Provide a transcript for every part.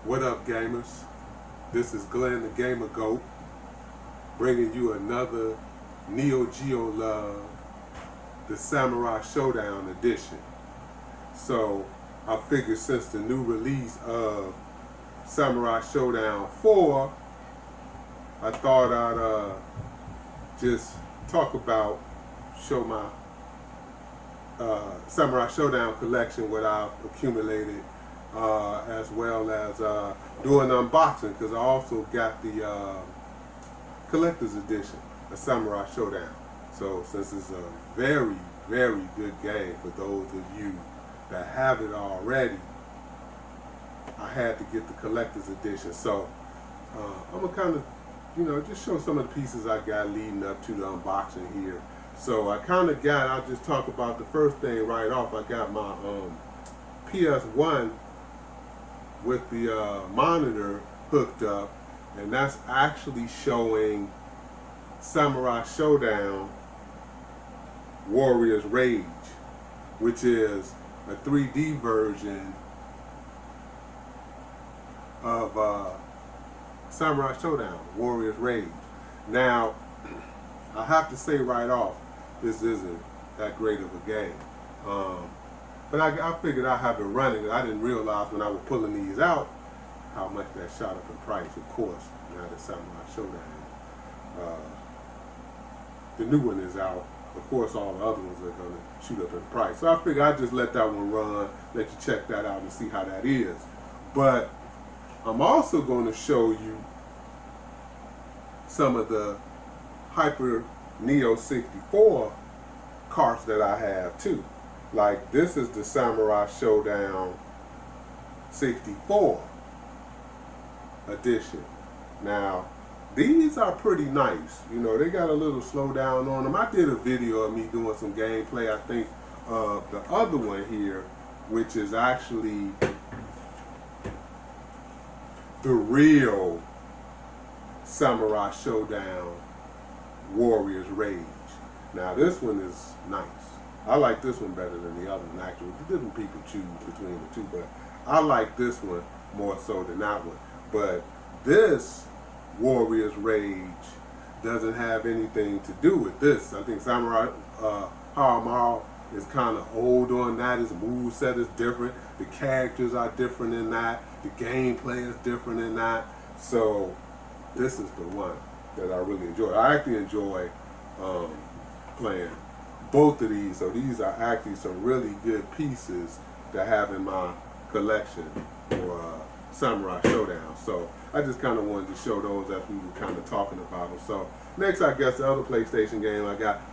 What up, gamers? This is Glenn the Gamer Goat, bringing you another Neo Geo Love, the Samurai Shodown edition. So I figured since the new release of Samurai Shodown 4, I thought I'd just talk about, show my Samurai Shodown collection, what I've accumulated, as well as do an unboxing, because I also got the collector's edition of Samurai Shodown. So since it's a very, very good game for those of you that have it already, I had to get the collector's edition. So I'm gonna kind of, just show some of the pieces I got leading up to the unboxing here. So I kind of got, I'll just talk about the first thing right off. I got my PS1 with the monitor hooked up, and that's actually showing Samurai Shodown Warrior's Rage, which is a 3D version of Samurai Shodown Warrior's Rage. Now, I have to say right off, this isn't that great of a game. But I figured I'd have it running. I didn't realize when I was pulling these out how much that shot up in price. Of course, now that Samurai Shodown, the new one is out. Of course, all the other ones are going to shoot up in price. So I figured I'd just let that one run, let you check that out and see how that is. But I'm also going to show you some of the Hyper Neo 64 carts that I have too. Like this is the Samurai Shodown 64 edition. Now these are pretty nice. They got a little slowdown on them. I did a video of me doing some gameplay, I think, of the other one here, which is actually the real Samurai Shodown Warrior's Rage. Now this one is nice. I like this one better than the other one, actually. Different people choose between the two, but I like this one more so than that one. But this Warrior's Rage doesn't have anything to do with this. I think Samurai Shodown is kind of old on that. His moveset is different. The characters are different in that. The gameplay is different in that. So this is the one that I really enjoy. I actually enjoy playing both of these. So these are actually some really good pieces to have in my collection for Samurai Shodown. So I just kind of wanted to show those as we were kind of talking about them. So next, I guess the other PlayStation game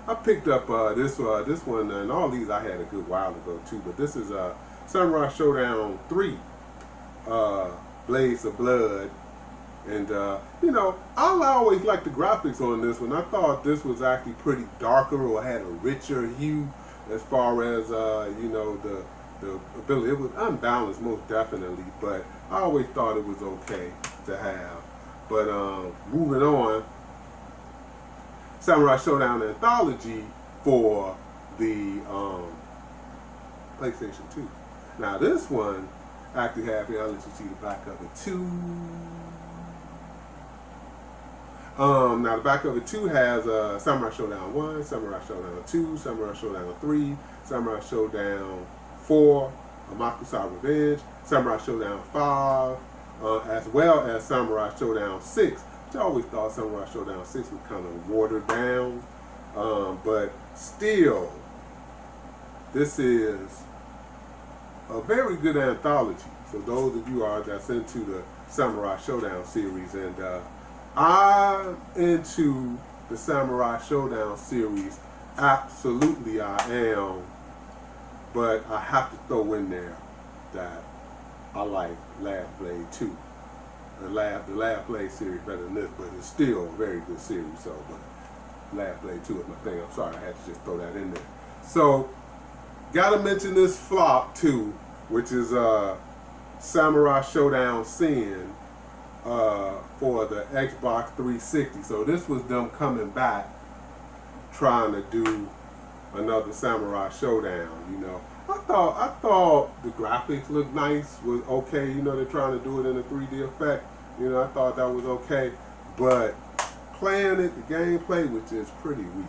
I picked up this one, and all these I had a good while ago too. But this is Samurai Shodown 3, Blades of Blood. And I always liked the graphics on this one. I thought this was actually pretty darker, or had a richer hue as far as the ability. It was unbalanced most definitely, but I always thought it was okay to have. But moving on, Samurai Shodown Anthology for the PlayStation 2. Now this one actually have here, I'll let you see the back of it too. Now the back of it too has Samurai Shodown 1, Samurai Shodown 2, Samurai Shodown 3, Samurai Shodown 4, Amakusa Revenge, Samurai Shodown 5, as well as Samurai Shodown 6, which I always thought Samurai Shodown 6 was kind of watered down, but still, this is a very good anthology for those of you that's into the Samurai Shodown series. And I'm into the Samurai Shodown series. Absolutely I am. But I have to throw in there that I like Last Blade 2. The Last Blade series better than this, but it's still a very good series. So, but Last Blade 2 is my thing. I'm sorry, I had to just throw that in there. So, gotta mention this flop too, which is Samurai Shodown Sin for the Xbox 360. So this was them coming back trying to do another Samurai Shodown. I thought the graphics looked nice, was okay. You know, they're trying to do it in a 3D effect. You know, I thought that was okay. But playing it, the gameplay was just pretty weak.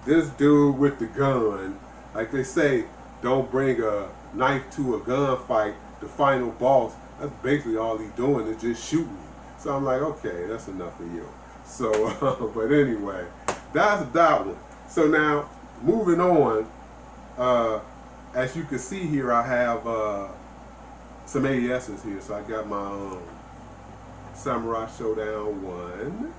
This dude with the gun, like they say, don't bring a knife to a gunfight. The final boss, that's basically all he's doing is just shooting you. So I'm like, okay, that's enough of you. So, but anyway, that's that one. So now, moving on, as you can see here, I have some AESs here. So I got my Samurai Shodown 1.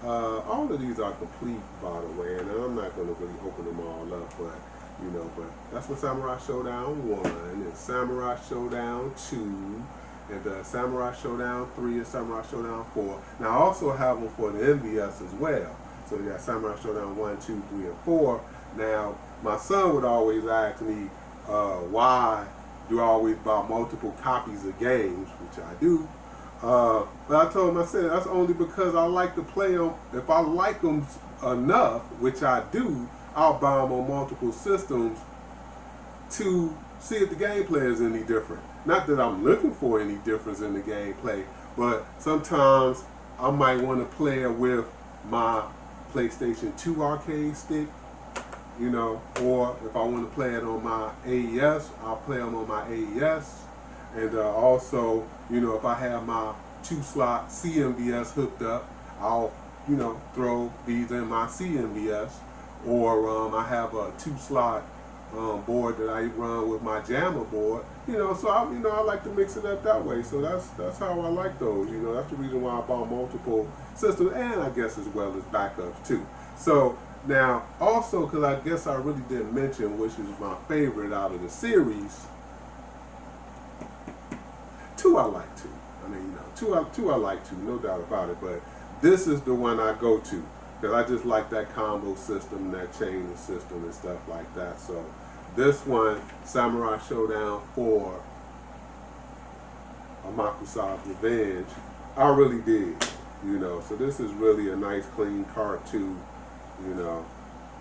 All of these are complete, by the way, and I'm not going to really open them all up, but you know, but that's my Samurai Shodown 1, and Samurai Shodown 2, and Samurai Shodown 3, and Samurai Shodown 4. Now I also have them for the MVS as well. So you got Samurai Shodown 1, 2, 3, and 4. Now my son would always ask me, why do I always buy multiple copies of games, which I do. But I told him, I said, that's only because I like to play them. If I like them enough, which I do, I'll buy them on multiple systems to see if the gameplay is any different. Not that I'm looking for any difference in the gameplay, but sometimes I might want to play it with my PlayStation 2 arcade stick, you know, or if I want to play it on my AES, I'll play them on my AES. And also, you know, if I have my 2-slot CMVS hooked up, I'll, you know, throw these in my CMVS. Or I have a 2-slot board that I run with my jammer board. You know, so I like to mix it up that way. So that's how I like those. You know, that's the reason why I bought multiple systems, and I guess as well as backups too. So now, also, because I guess I really didn't mention which is my favorite out of the series. 2 I like too. I mean, you know, two I like too, no doubt about it. But this is the one I go to because I just like that combo system, that chaining system, and stuff like that. So this one, Samurai Shodown 4, Amakusa's Revenge, I really did. You know, so this is really a nice, clean cart too. You know,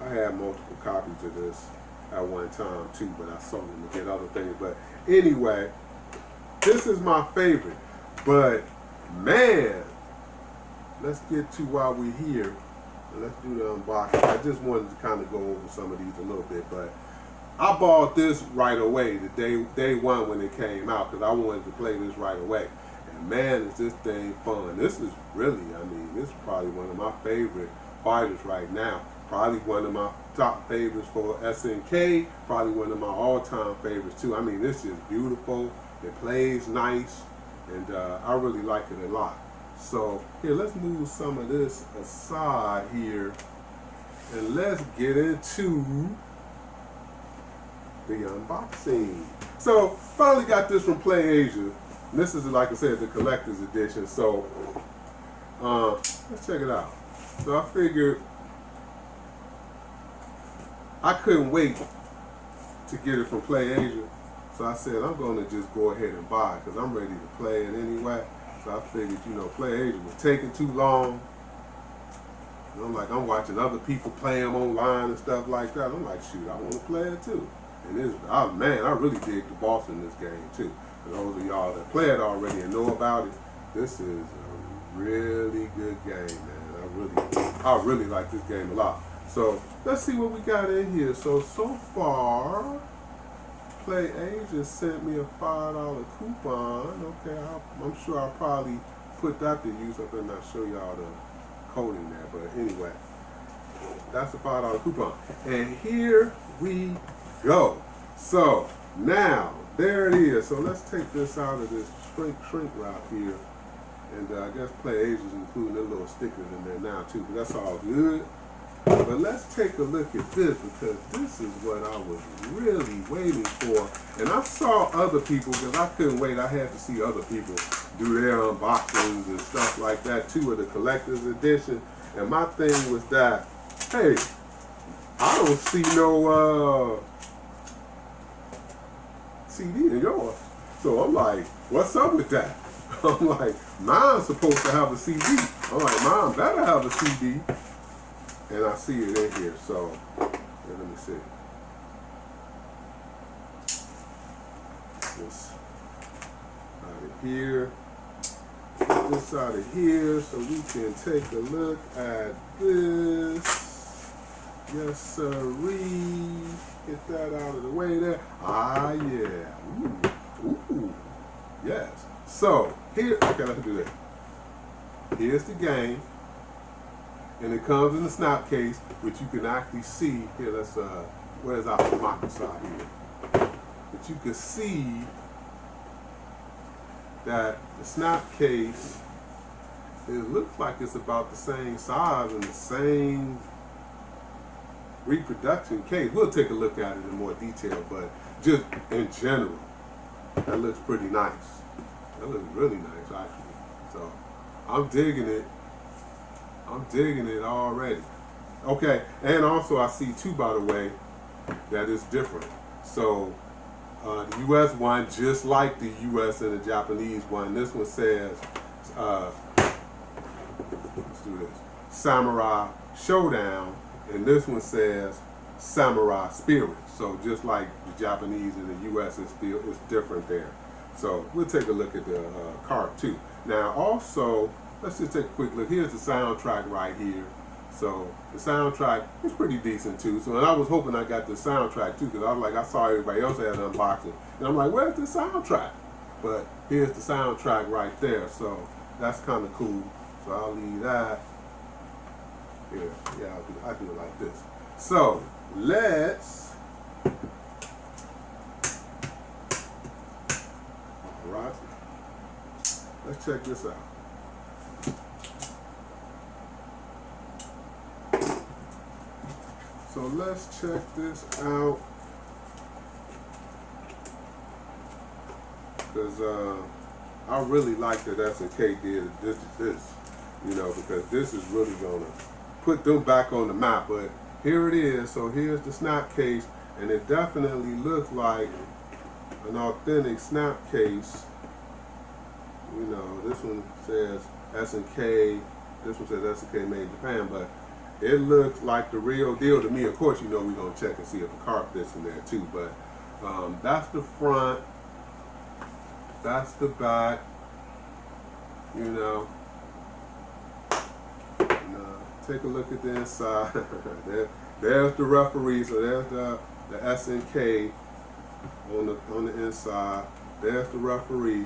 I had multiple copies of this at one time too, but I sold them to get other things. But anyway. This is my favorite, but man, let's get to while we're here. Let's do the unboxing. I just wanted to kind of go over some of these a little bit, but I bought this right away, the day one when it came out, because I wanted to play this right away. And man, is this thing fun. This is really, I mean, this is probably one of my favorite fighters right now. Probably one of my top favorites for SNK, probably one of my all-time favorites too. I mean, this is beautiful. It plays nice, and I really like it a lot. So here, let's move some of this aside here, and let's get into the unboxing. So finally got this from Play Asia. And this is, like I said, the collector's edition. So let's check it out. So I figured I couldn't wait to get it from Play Asia. So I said, I'm going to just go ahead and buy it because I'm ready to play it anyway. So I figured, you know, Play Asia was taking too long. And I'm like, I'm watching other people play them online and stuff like that. I'm like, shoot, I want to play it too. And it's, man, I really dig the boss in this game too. For those of y'all that play it already and know about it, this is a really good game, man. I really like this game a lot. So let's see what we got in here. So far, Play Asia sent me a $5 coupon. Okay, I'm sure I'll probably put that to use. I better not show y'all the coding there, but anyway, that's a $5 coupon. And here we go. So now there it is. So let's take this out of this shrink wrap here, and I guess Play Asia's including their little stickers in there now too, but that's all good. But let's take a look at this, because this is what I was really waiting for. And I saw other people, because I couldn't wait. I had to see other people do their unboxings and stuff like that too, of the collector's edition. And my thing was that, hey, I don't see no CD in yours. So I'm like, what's up with that? I'm like, mine's supposed to have a CD. I'm like, mine better have a CD. And I see it in here, so let me see. here. Get this out of here so we can take a look at this. Yes, sirree. Get that out of the way there. Ah, yeah. Ooh. Yes. So, here, okay, let's do that. Here's the game. And it comes in the snap case, which you can actually see. Here, let's, where's our Makusa here? But you can see that the snap case, it looks like it's about the same size and the same reproduction case. We'll take a look at it in more detail, but just in general, that looks pretty nice. That looks really nice, actually. So I'm digging it. I'm digging it already. Okay, and also I see too, by the way, that is different. So the U.S. one, just like the U.S. and the Japanese one, this one says, let's do this, Samurai Shodown, and this one says Samurai Spirit. So just like the Japanese and the U.S., it's different there. So we'll take a look at the card too. Now also, let's just take a quick look. Here's the soundtrack right here. So the soundtrack is pretty decent too. So and I was hoping I got the soundtrack too, because I was like, I saw everybody else had an unboxing, and I'm like, where's the soundtrack? But here's the soundtrack right there. So that's kind of cool. So I'll leave that here. Yeah, I'll do it like this. So let's. All right. Let's check this out. So let's check this out, because I really like that S&K did this, you know, because this is really gonna put them back on the map. But here it is. So here's the snap case, and it definitely looks like an authentic snap case. You know, this one says S&K. This one says S&K made in Japan, but it looks like the real deal to me. Of course, you know we're going to check and see if the card fits in there too. But that's the front. That's the back. You know. Take a look at the inside. There's the referee. So there's the S&K on the inside. There's the referee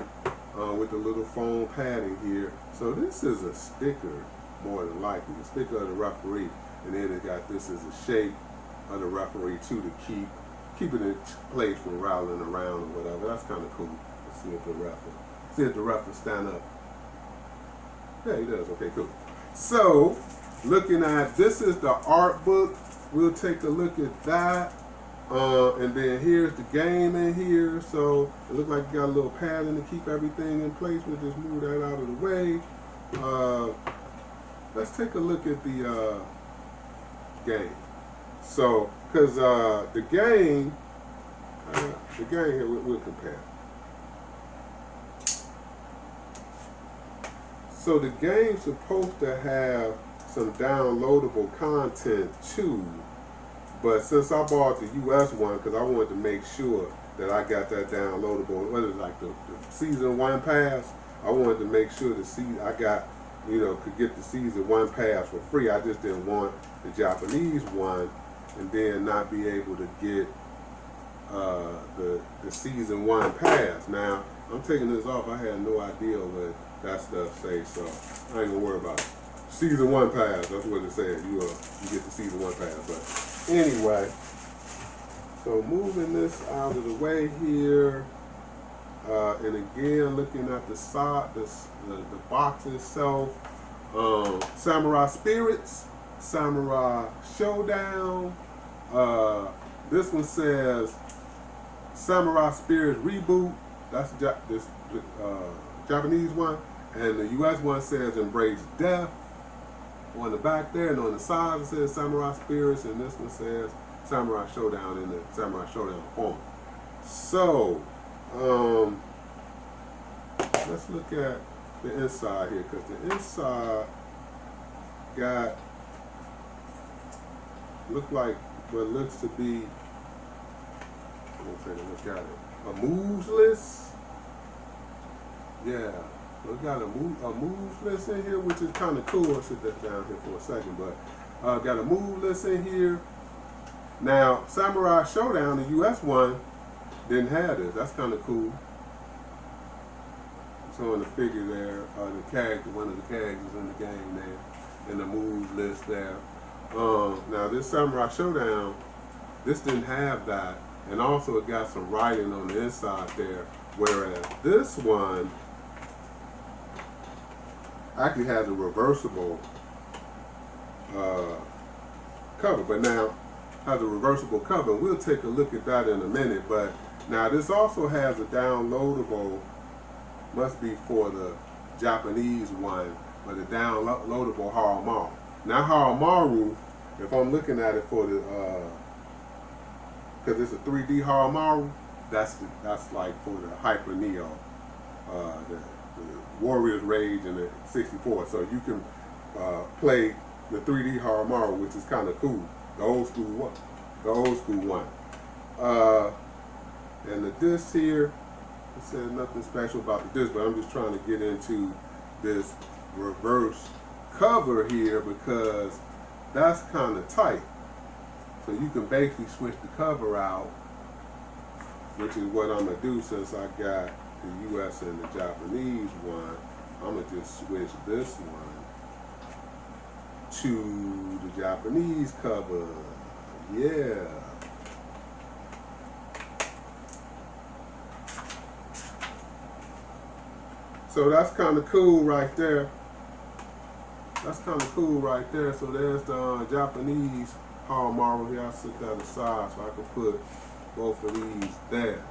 with the little foam padding here. So this is a sticker. More than likely, the sticker of the referee, and then it got this as a shape of the referee too, to keep it in place from rattling around or whatever. That's kind of cool. Let's see if the ref will stand up. Yeah, he does. Okay, cool. So, looking at this is the art book. We'll take a look at that, and then here's the game in here. So it looks like you got a little padding to keep everything in place. We'll just move that out of the way. Let's take a look at the game. So, because the game here, we'll compare. So the game's supposed to have some downloadable content too, but since I bought the US one, because I wanted to make sure that I got that downloadable, what is it, like the season 1 pass, I wanted to make sure I got, you know, could get the season 1 pass for free. I just didn't want the Japanese one and then not be able to get the season 1 pass. Now I'm taking this off. I had no idea what that stuff say, so I ain't gonna worry about it. Season 1 pass. That's what it said. You get the season 1 pass. But anyway, so moving this out of the way here. And again, looking at the side, the box itself, Samurai Spirits, Samurai Shodown. This one says Samurai Spirits Reboot. That's this Japanese one, and the U.S. one says Embrace Death on the back there, and on the side it says Samurai Spirits, and this one says Samurai Shodown in the Samurai Shodown form. So. Let's look at the inside here, because the inside look like what looks to be, I'm gonna take a look at it, a moves list. Yeah. We got a move list in here, which is kind of cool. I'll sit that down here for a second, but got a move list in here. Now, Samurai Shodown, the US one, didn't have this. That's kind of cool. Showing the figure there, the character, one of the characters in the game there, in the move list there. Now this Samurai Shodown, this didn't have that, and also it got some writing on the inside there, whereas this one actually has a reversible cover, but now has a reversible cover. We'll take a look at that in a minute, but now this also has a downloadable, must be for the Japanese one, but a downloadable Haramaru. Now Haramaru, if I'm looking at it for the, because it's a 3D Haramaru, that's like for the Hyper Neo, the Warrior's Rage and the 64. So you can play the 3D Haramaru, which is kind of cool. The old school one. The old school one. And the disc here, it says nothing special about the disc, but I'm just trying to get into this reverse cover here because that's kind of tight. So you can basically switch the cover out, which is what I'm going to do since I got the US and the Japanese one. I'm going to just switch this one to the Japanese cover. Yeah. So that's kind of cool right there. That's kind of cool right there. So there's the Japanese Haramaru here. I'll set that aside so I can put both of these there.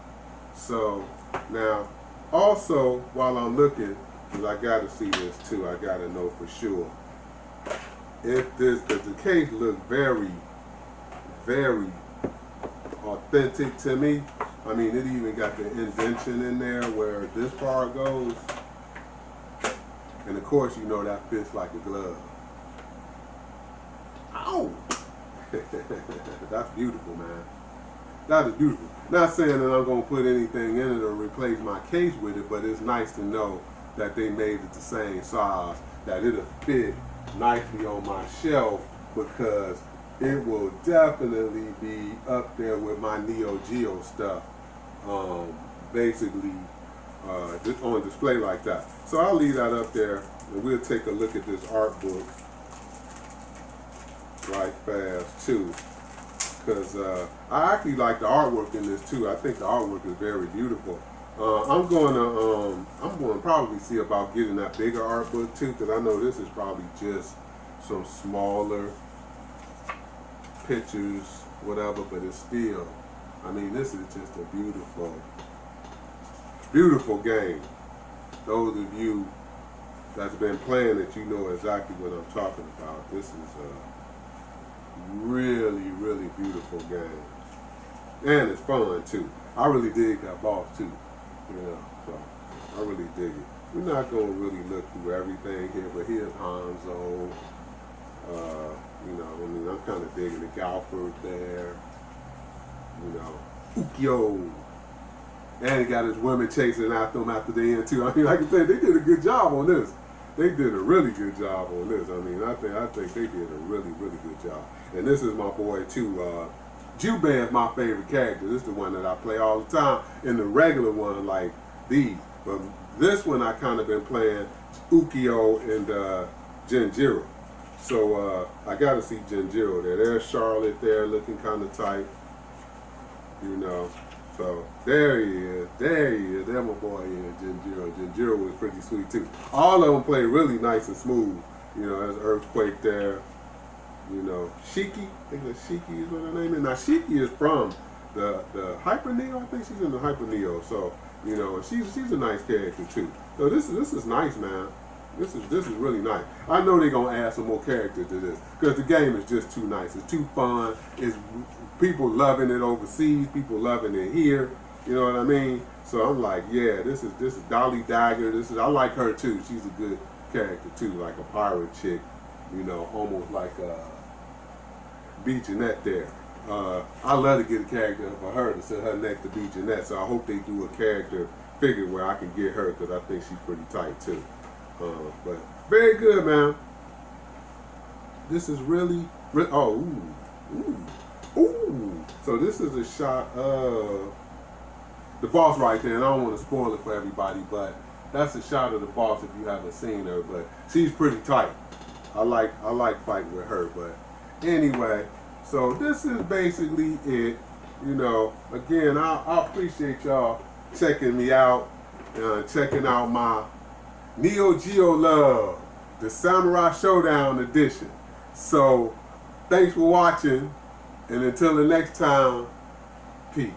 So now, also while I'm looking, because I got to see this too, I got to know for sure if this, because the case looks very, very authentic to me. I mean, it even got the indentation in there where this part goes. And of course, you know that fits like a glove. Ow! That's beautiful, man. That is beautiful. Not saying that I'm going to put anything in it or replace my case with it, but it's nice to know that they made it the same size, that it'll fit nicely on my shelf, because it will definitely be up there with my Neo Geo stuff. Basically, just on display like that. So I'll leave that up there, and we'll take a look at this art book right fast too, because I actually like the artwork in this too. I think the artwork is very beautiful. I'm going to probably see about getting that bigger art book too, because I know this is probably just some smaller pictures, whatever, but it's still, I mean, this is just a beautiful, beautiful game. Those of you that's been playing it, you know exactly what I'm talking about. This is a really, really beautiful game. And it's fun too. I really dig that boss too. You know, so I really dig it. We're not going to really look through everything here, but here's Hanzo. You know, I mean, I'm kind of digging the Galford there. You know, Ukyo. And he got his women chasing after him after the end too. I mean, like I said, they did a good job on this. They did a really good job on this. I mean, I think they did a really, really good job. And this is my boy too. Jubei is my favorite character. This is the one that I play all the time. And the regular one, like these. But this one I kind of been playing Ukyo and Genjiro. So I got to see Genjiro there. There's Charlotte there looking kind of tight. You know. So there he is. There he is. There my boy is, Genjiro. Genjiro was pretty sweet too. All of them play really nice and smooth. You know, there's Earthquake there. You know, Shiki, I think that Shiki is what her name is. Now Shiki is from the Hyper Neo. I think she's in the Hyper Neo. So, you know, she's a nice character too. So this is nice, man. This is really nice. I know they're gonna add some more characters to this because the game is just too nice. It's too fun. It's people loving it overseas. People loving it here. You know what I mean? So I'm like, yeah, this is Dolly Dagger. I like her too. She's a good character too, like a pirate chick. You know, almost like B. Jeanette there. I love to get a character for her to sit her next to B. Jeanette, so I hope they do a character figure where I can get her because I think she's pretty tight too. But very good, man. This is really oh, ooh. So this is a shot of the boss right there, and I don't want to spoil it for everybody, but that's a shot of the boss if you haven't seen her. But she's pretty tight. I like fighting with her. But anyway, so this is basically it. You know, again, I appreciate y'all checking me out, checking out my Neo Geo Love, the Samurai Shodown edition. So, thanks for watching, and until the next time, peace.